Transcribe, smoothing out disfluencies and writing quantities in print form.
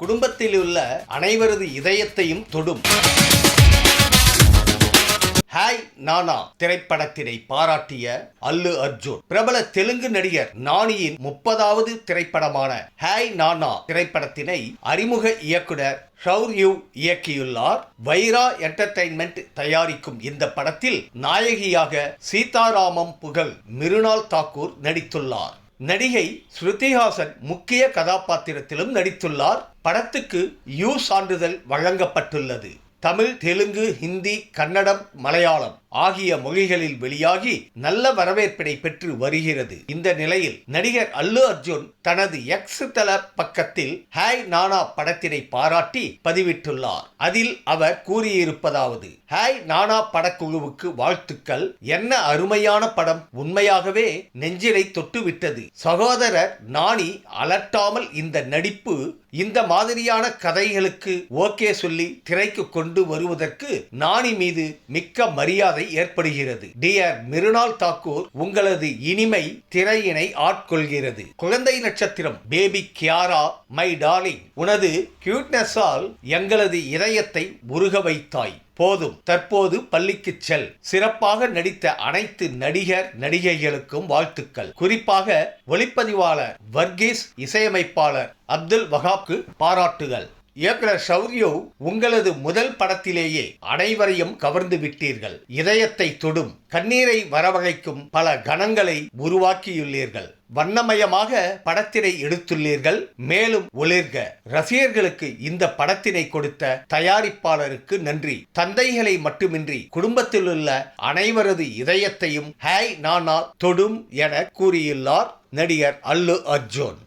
குடும்பத்தில் உள்ள அனைவரது இதயத்தையும் தொடும். ஹாய் நானா திரைப்படத்தினை பாராட்டிய அல்லு அர்ஜுன். பிரபல தெலுங்கு நடிகர் நானியின் 30வது திரைப்படமான ஹாய் நானா திரைப்படத்தினை அறிமுக இயக்குனர் ஷௌர்யூ இயக்கியுள்ளார். வைரா என்டர்டெயின்மெண்ட் தயாரிக்கும் இந்த படத்தில் நாயகியாக சீதாராமம் புகழ் மிருனால் தாக்கூர் நடித்துள்ளார். நடிகை ஸ்ருதிஹாசன் முக்கிய கதாபாத்திரத்திலும் நடித்துள்ளார். படத்துக்கு யூ சான்றிதழ் வழங்கப்பட்டுள்ளது. தமிழ், தெலுங்கு, ஹிந்தி, கன்னடம், மலையாளம் ஆகிய மொழிகளில் வெளியாகி நல்ல வரவேற்பினை பெற்று வருகிறது. இந்த நிலையில் நடிகர் அல்லு அர்ஜுன் தனது எக்ஸ் தள பக்கத்தில் ஹாய் நானா படத்தினை பாராட்டி பதிவிட்டுள்ளார். அதில் அவர் கூறியிருப்பதாவது: ஹாய் நானா படக்குழுவுக்கு வாழ்த்துக்கள். என்ன அருமையான படம், உண்மையாகவே நெஞ்சினை தொட்டுவிட்டது. சகோதரர் நானி அலட்டாமல் இந்த நடிப்பு, இந்த மாதிரியான கதைகளுக்கு ஓகே சொல்லி திரைக்கு கொண்டு வருவதற்கு நானி மீது மிக்க மரியாதை ஏற்படுகிறது. டியர் மிருனால் தாக்கூர், உங்களது இனிமை திரையினை ஆட்கொள்கிறது. குழந்தை நட்சத்திரம் பேபி கியாரா, மை டார்லிங், உனது கியூட்னஸால் எங்களது இதயத்தை உருக வைத்தாய். போதும், தற்போது பள்ளிக்கு செல். சிறப்பாக நடித்த அனைத்து நடிகர் நடிகைகளுக்கும் வாழ்த்துக்கள். குறிப்பாக ஒளிப்பதிவாளர் வர்கீஸ், இசையமைப்பாளர் அப்துல் வஹாப்க்கு பாராட்டுகள். இயக்குனர் ஷௌர்யூ, உங்களது முதல் படத்திலேயே அனைவரையும் கவர்ந்து விட்டீர்கள். இதயத்தை தொடும், கண்ணீரை வரவழைக்கும் பல கணங்களை உருவாக்கியுள்ளீர்கள். வண்ணமயமாக படத்தினை எடுத்துள்ளீர்கள். மேலும் ஒளிர்க. ரசிகர்களுக்கு இந்த படத்தினை கொடுத்த தயாரிப்பாளருக்கு நன்றி. தந்தைகளை மட்டுமின்றி குடும்பத்தில் உள்ள அனைவரது இதயத்தையும் ஹாய் நானா தொடும் என கூறியுள்ளார் நடிகர் அல்லு அர்ஜுன்.